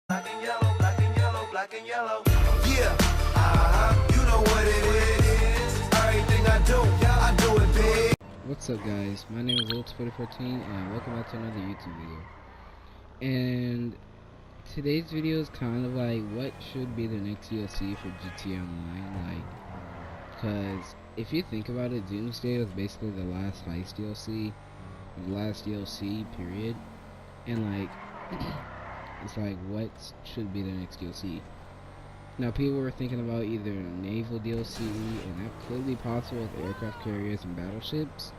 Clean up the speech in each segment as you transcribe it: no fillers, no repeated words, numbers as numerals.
Black and yellow, black and yellow, black and yellow. Yeah, you know what it is. Everything I do it big. What's up, guys? My name is Ultz 2014 and welcome back to another YouTube video. And today's video is kind of like what should be the next DLC for GTA Online, because if you think about it, Doomsday was basically the last heist DLC, the last DLC period, and it's like what should be the next DLC. Now people were thinking about either naval DLC, and that could be possible with aircraft carriers and battleships,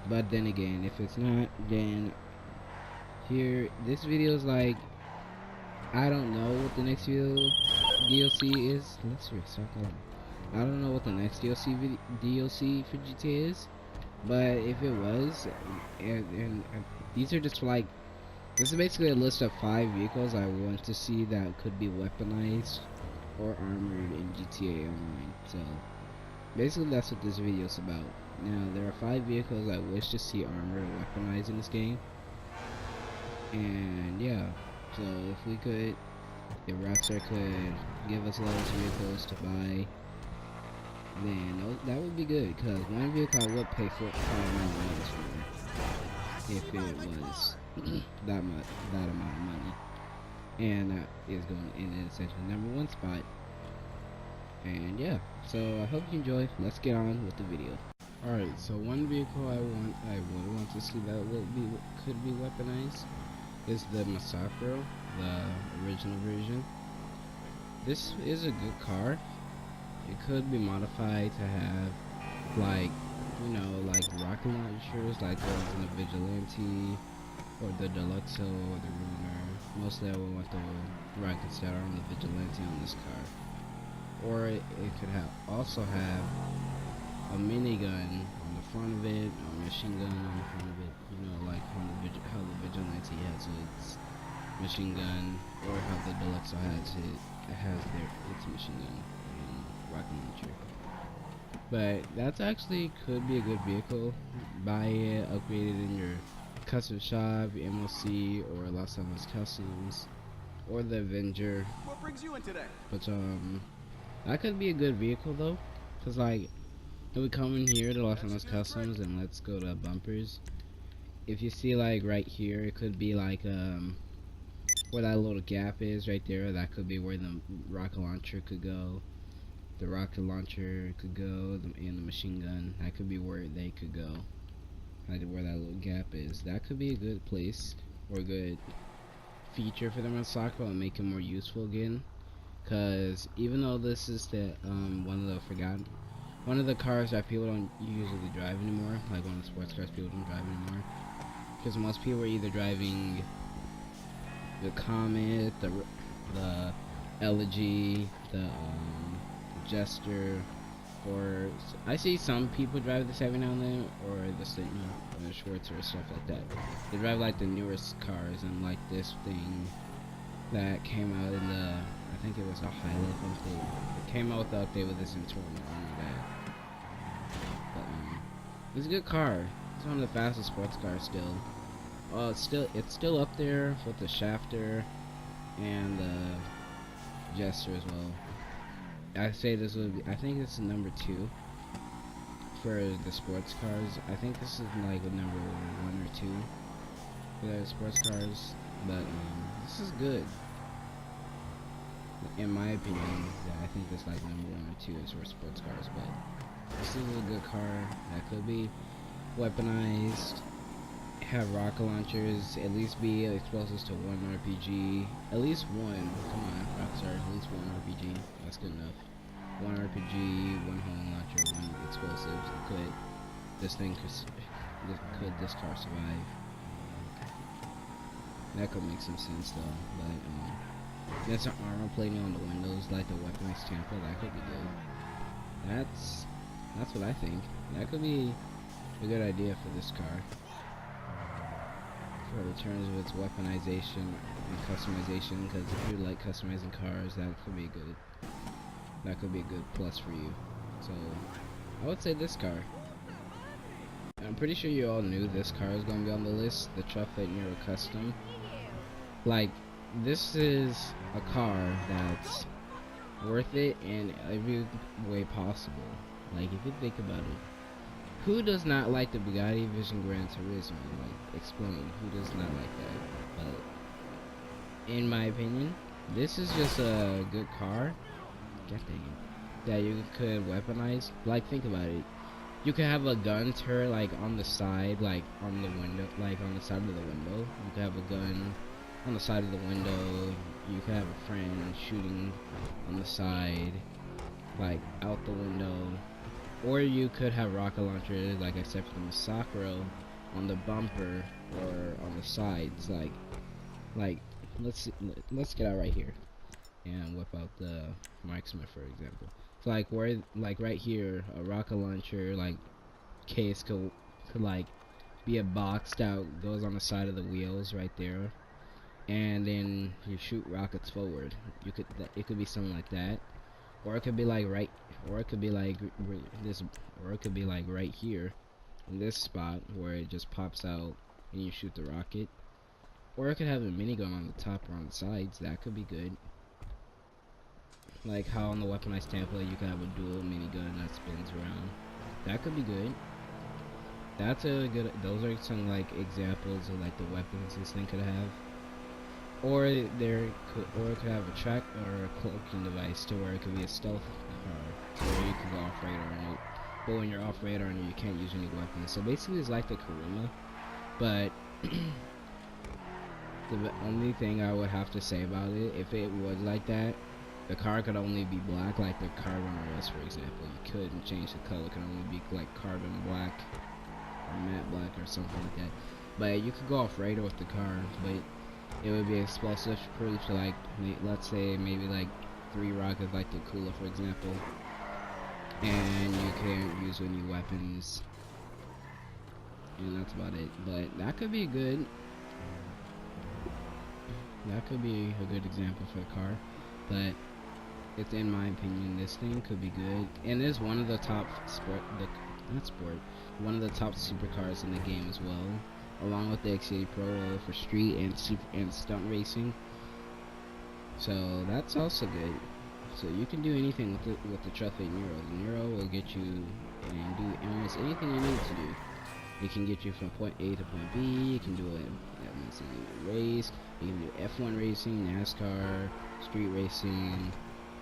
but then again, if it's not, then here this video is like, I don't know what the next DLC is. Let's restart that. I don't know what the next DLC for GTA is, but if it was, and these are just like, this is basically a list of 5 vehicles I want to see that could be weaponized or armored in GTA Online. So basically that's what this video is about. Now there are 5 vehicles I wish to see armored or weaponized in this game, and yeah, so if Rockstar could give us those vehicles to buy, then that would be good, because one vehicle I would pay for $5 million for if it was that amount of money, and that is going in essentially #1 spot. And yeah, so I hope you enjoy. Let's get on with the video. Alright, so one vehicle I would want to see that could be weaponized is the Massacro, the original version. This is a good car. It could be modified to have like rocket launchers like the ones in the Vigilante or the Deluxo or the Ruiner. Mostly I would want the rockets that are on the Vigilante on this car. Or it could also have a minigun on the front of it, or a machine gun on the front of it, like how the Vigilante has its machine gun, or how the Deluxo has its machine gun and rocket launcher. But that's actually could be a good vehicle. Buy it, upgrade it in your custom shop, MLC, or Los Angeles Customs, or the Avenger. What brings you in today? But that could be a good vehicle though, cause if we come in here to Los Angeles Customs and let's go to bumpers. If you see right here, it could be where that little gap is right there. That could be where the rocket launcher could go. The rocket launcher could go, and the machine gun. That could be where they could go. Where that little gap is. That could be a good place or a good feature for the Massacro and make it more useful again. Cause even though this is the one of the cars that people don't usually drive anymore, like one of the sports cars people don't drive anymore, because most people are either driving the Comet, the Elegy, the Jester, or I see some people drive this every now and then, or the Sentinel, or the Schwartz, or stuff like that. They drive the newest cars, and this thing that came out in the, I think it was a Hilux update. It came out with the update with this internal armor. But it's a good car. It's one of the fastest sports cars still. Well, it's still up there with the Shafter and the Jester as well. I say this would be, I think this is number 2 for the sports cars. I think this is number 1 or 2 for the sports cars, but this is good. In my opinion, I think this number 1 or 2 is for sports cars, but this is a good car that could be weaponized, have rocket launchers, at least be explosives to 1 RPG, at least 1, come on, Rockstar, at least 1 RPG, that's good enough. 1 RPG, 1 home launcher, 1 explosives. Could this car survive? That could make some sense though, but there's an armor plating on the windows like the weaponized Tampa. That could be good. That's what I think. That could be a good idea for this car. For the terms of its weaponization and customization, because if you like customizing cars, that could be good. That could be a good plus for you. So I would say this car. I'm pretty sure you all knew this car is going to be on the list, the Truffet Nero Custom. this is a car that's worth it in every way possible. Like, if you think about it, who does not like the Bugatti Vision Gran Turismo? Like, explain. Who does not like that? But in my opinion, this is just a good car. God dang it. That you could weaponize. Like, think about it. You could have a gun turret, like, on the side, like, on the window, like, on the side of the window. You could have a gun on the side of the window. You could have a friend shooting on the side, like, out the window. Or you could have rocket launchers, like I said, from the Sakura on the bumper or on the sides. Like, let's get out right here and whip out the marksman, for example. So like where, like right here, a rocket launcher like case could like be a box that goes on the side of the wheels right there, and then you shoot rockets forward. It could be something like that, or it could be like right, or it could be like this, or it could be like right here in this spot where it just pops out and you shoot the rocket. Or it could have a minigun on the top or on the sides. That could be good. Like how on the weaponized template you could have a dual minigun that spins around. That could be good. That's a good. Those are some like examples of like the weapons this thing could have. Or it could have a track or a cloaking device to where it could be a stealth car, to where you can go off radar on it. But when you're off radar on it, you can't use any weapons. So basically, it's like the Karuma, but the only thing I would have to say about it, if it was like that, the car could only be black, like the carbon was, for example. You couldn't change the color; it could only be like carbon black or matte black or something like that. But you could go off radar with the car, but it would be explosive proof to like, let's say maybe like 3 rockets, like the Kula, for example, and you can't use any weapons, and that's about it. But that could be good. That could be a good example for a car, but it's, in my opinion, this thing could be good, and is one of the top one of the top supercars in the game as well, along with the X80 Pro for street and stunt racing. So that's also good. So you can do anything with the Trophy Nero. The Nero will get you and do almost anything you need to do. It can get you from point A to point B. You can do a race. You can do F1 racing, NASCAR, street racing,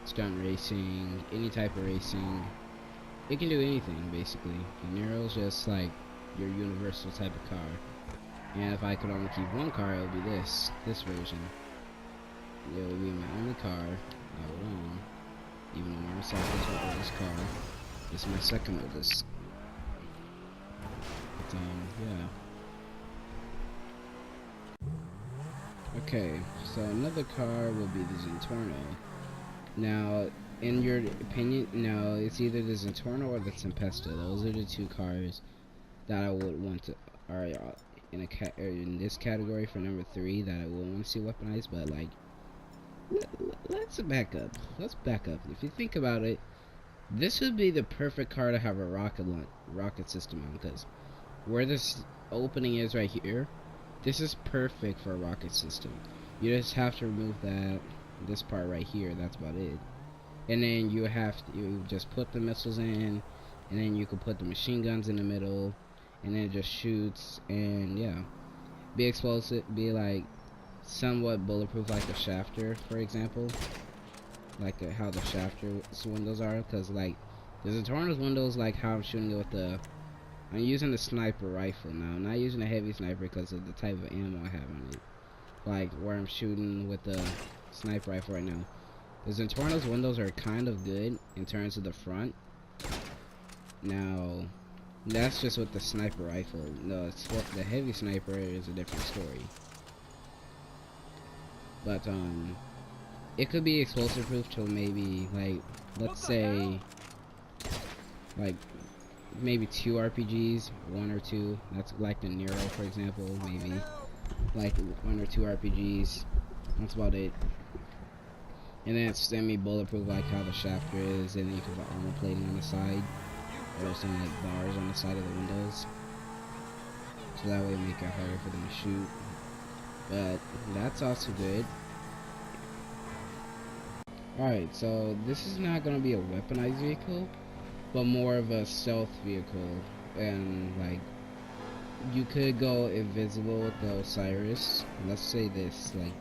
stunt racing, any type of racing. It can do anything basically. The Nero's just like your universal type of car. And if I could only keep one car, it would be this version. It would be my only car I would own. Even though my motorcycle is my oldest car. This is my second oldest. But, yeah. Okay, so another car will be the Zentorno. Now, in your opinion, no, it's either the Zentorno or the Tempesta. Those are the 2 cars that I would want to, are in this category for number 3 that I would want to see weaponized. But like, let's back up. Let's back up. If you think about it, this would be the perfect car to have a rocket system on, because where this opening is right here, this is perfect for a rocket system. You just have to remove this part right here. That's about it. And then you just put the missiles in, and then you can put the machine guns in the middle, and then it just shoots, and yeah, be explosive, be like somewhat bulletproof, like the Shafter, for example, like how the Shafter's windows are, because like the Zentorno's windows, like how I'm shooting it with the, I'm using the sniper rifle now. I'm not using a heavy sniper because of the type of ammo I have on it. Like where I'm shooting with the sniper rifle right now. The Zentorno's windows are kind of good in terms of the front. Now, that's just with the sniper rifle. No, the heavy sniper is a different story. But it could be explosive proof to maybe like, let's say, like maybe 2 RPGs, 1 or 2. That's like the Nero, for example, maybe like 1 or 2 RPGs. That's about it. And then it's semi-bulletproof, like how the Shafter is, and then you can put armor plating on the side, or some like bars on the side of the windows, so that way make it harder for them to shoot. But that's also good. Alright, so this is not gonna be a weaponized vehicle, but more of a stealth vehicle. And like, you could go invisible with the Osiris. Let's say this, like,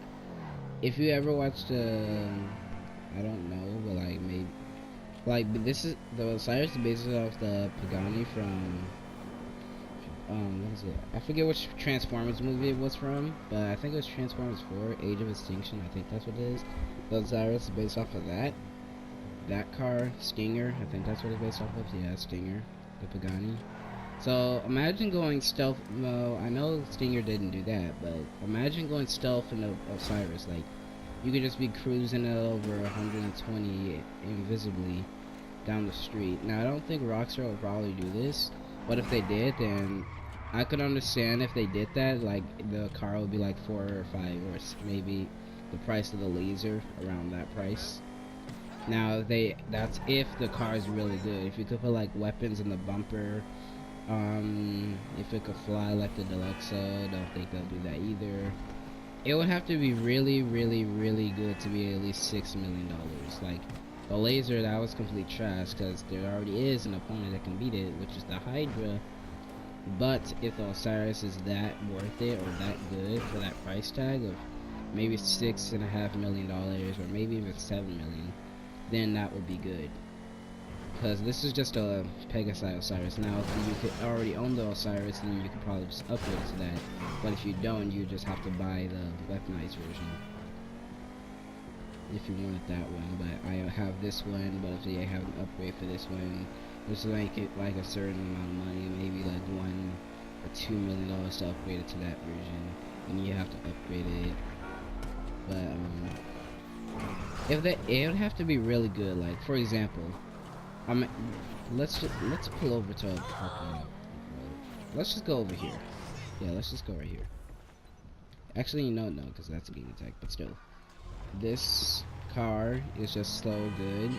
if you ever watched I don't know, but like maybe, like this is the Osiris is based off the Pagani from what was it? I forget which Transformers movie it was from, but I think it was Transformers 4, Age of Extinction. I think that's what it is. The Osiris is based off of that. That car, Stinger. I think that's what it's based off of. Yeah, Stinger, the Pagani. So imagine going stealth. Well, I know Stinger didn't do that, but imagine going stealth in the Osiris. Like, you could just be cruising at over 120 invisibly down the street. Now, I don't think Rockstar will probably do this, but if they did, then I could understand if they did that. Like, the car would be like 4 or 5, or maybe the price of the laser, around that price. Now, that's if the car is really good. If you could put like weapons in the bumper, if it could fly like the Deluxo, don't think they'll do that either. It would have to be really, really, really good to be at least $6 million. Like, the laser, that was complete trash, because there already is an opponent that can beat it, which is the Hydra. But if the Osiris is that worth it, or that good for that price tag of maybe $6.5 million, or maybe even $7 million, then that would be good. Because this is just a Pegasus Osiris. Now, if you could already own the Osiris, then you could probably just upgrade it to that. But if you don't, you just have to buy the weaponized version, if you want it that one. But I have this one, but if they have an upgrade for this one, just make it like a certain amount of money, maybe like $1 or $2 million to upgrade it to that version, and you have to upgrade it. But if that, it would have to be really good. Like, for example, let's pull over to a parking lot. Let's just go over here. Yeah, let's just go right here. Actually, no, because that's a game attack. But still, this car is just so good.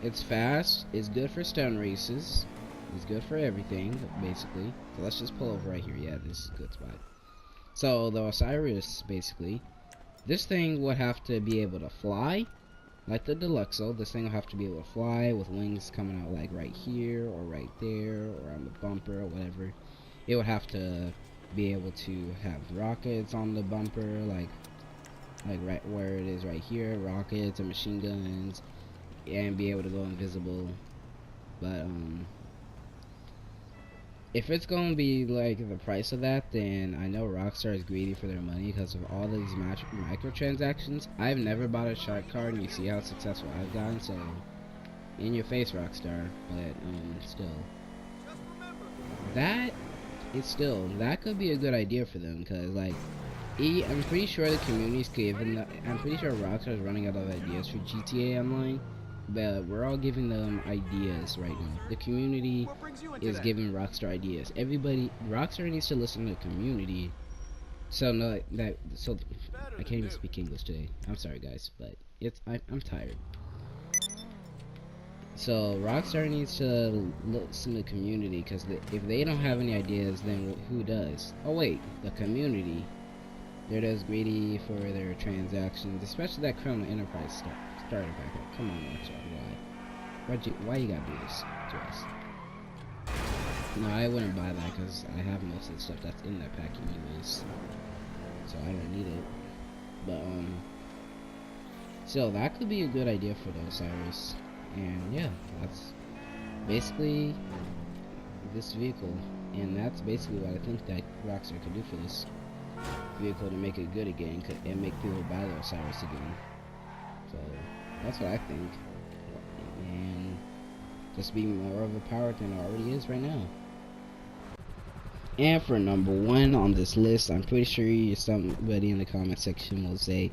It's fast. It's good for stun races. It's good for everything, basically. So let's just pull over right here. Yeah, this is a good spot. So the Osiris, basically, this thing would have to be able to fly. Like the Deluxo, this thing will have to be able to fly with wings coming out like right here or right there or on the bumper or whatever. It would have to be able to have rockets on the bumper, like right where it is right here, rockets and machine guns, and be able to go invisible. But if it's gonna be like the price of that, then I know Rockstar is greedy for their money because of all these microtransactions. I've never bought a shark card, and you see how successful I've gotten. So, in your face, Rockstar. But still, that could be a good idea for them, because like, I'm pretty sure the community's given. I'm pretty sure Rockstar is running out of ideas for GTA Online. But we're all giving them ideas right now. The community is giving Rockstar ideas. Rockstar needs to listen to the community. So I can't even speak English today. I'm sorry, guys, but I'm tired. So Rockstar needs to listen to the community, because if they don't have any ideas, then who does? Oh wait, the community. They're just greedy for their transactions, especially that criminal enterprise stuff. Started back up. Come on, Rockstar. Why you gotta do this to us? No, I wouldn't buy that because I have most of the stuff that's in that pack anyways, so I don't need it. But so that could be a good idea for the Osiris. And yeah, that's basically this vehicle, and that's basically what I think that Rockstar could do for this vehicle to make it good again and make people buy the Osiris again. So that's what I think, and just be more of a power than it already is right now. And for number 1 on this list, I'm pretty sure somebody in the comment section will say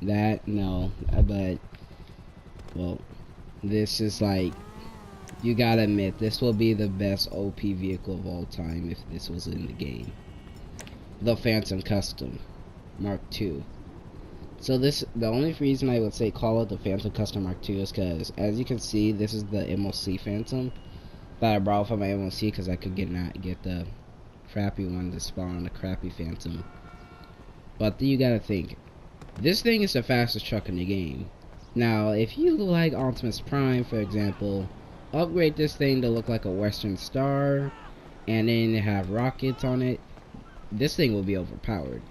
that no, but well, this is like, you gotta admit, this will be the best OP vehicle of all time if this was in the game. The Phantom Custom Mark II. So the only reason I would say call it the Phantom Custom Mark II is because, as you can see, this is the MOC Phantom that I brought from my MOC, because I could not get the crappy one to spawn on a crappy Phantom. But you gotta think, this thing is the fastest truck in the game. Now, if you like Optimus Prime, for example, upgrade this thing to look like a Western Star, and then have rockets on it, this thing will be overpowered.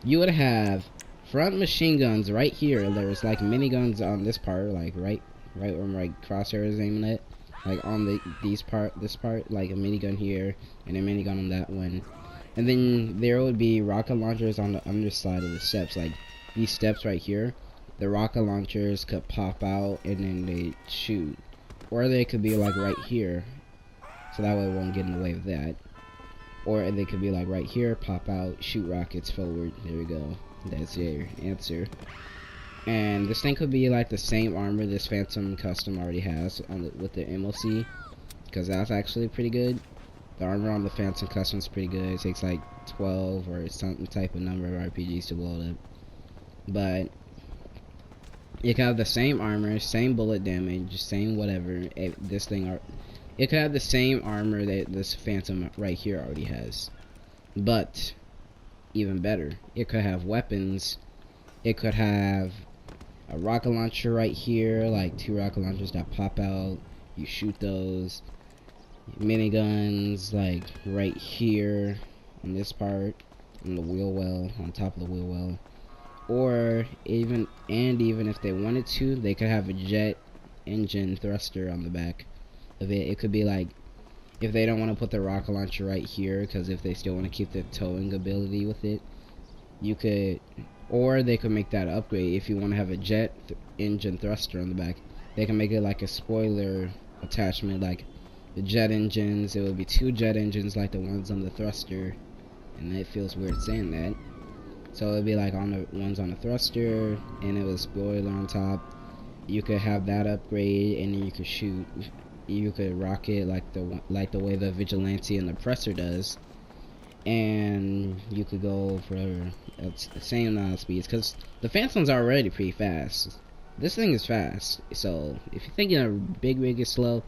You would have front machine guns right here. There's like miniguns on this part, like right where my crosshair is aiming at, like on this part, like a minigun here and a minigun on that one. And then there would be rocket launchers on the underside of the steps, like these steps right here. The rocket launchers could pop out and then they shoot, or they could be like right here, so that way it won't get in the way of that. Or they could be like right here, pop out, shoot rockets forward. There we go. That's your answer. And this thing could be like the same armor this Phantom Custom already has on with the MOC, because that's actually pretty good. The armor on the Phantom Custom is pretty good. It takes like 12 or some type of number of RPGs to blow it up. But it can have the same armor, same bullet damage, same whatever. This thing, it could have the same armor that this Phantom right here already has. But even better, it could have weapons. It could have a rocket launcher right here, like 2 rocket launchers that pop out. You shoot those. Miniguns like right here on this part, on the wheel well, on top of the wheel well. Or even if they wanted to, they could have a jet engine thruster on the back of it. It could be like, if they don't want to put the rocket launcher right here, because if they still want to keep the towing ability with it, you could, or they could make that upgrade. If you want to have a jet engine thruster on the back, they can make it like a spoiler attachment, like the jet engines. It would be 2 jet engines like the ones on the thruster, and it feels weird saying that. So it'd be like on the ones on the thruster, and it was spoiler on top. You could have that upgrade, and then you could shoot. You could rocket like the way the Vigilante and the Presser does, and you could go for the same amount of speeds, because the Phantom's are already pretty fast. This thing is fast, so if you're thinking a big rig is slow,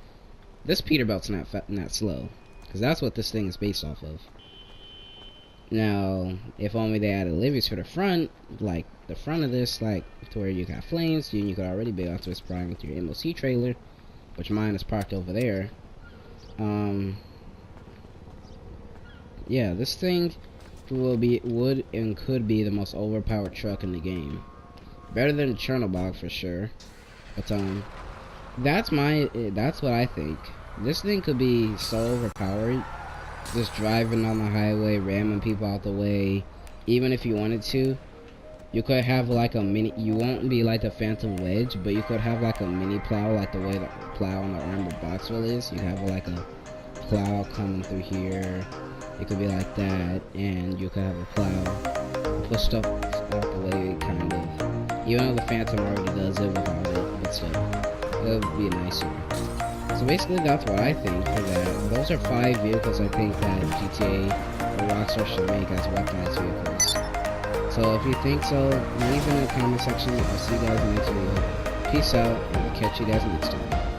this Peterbilt's not slow, because that's what this thing is based off of. Now, if only they added liveries for the front, like the front of this, like to where you got flames, you could already be Optimus Prime with your MOC trailer, which mine is parked over there. Yeah, this thing would and could be the most overpowered truck in the game. Better than the Chernobog for sure. But that's what I think. This thing could be so overpowered, just driving on the highway, ramming people out the way. Even if you wanted to, you could have like a mini, you won't be like the Phantom Wedge, but you could have like a mini plow, like the way the plow on the Armored Boxwell is. You have like a plow coming through here. It could be like that, and you could have a plow push stuff out the way, kind of. Even though the Phantom already does it without it, but still, it would be nicer. So basically, that's what I think for that. Those are 5 vehicles I think that GTA or Rockstar should make as weaponized vehicles. So if you think so, leave in the comment section. I'll see you guys in the next video. Peace out, and we'll catch you guys next time.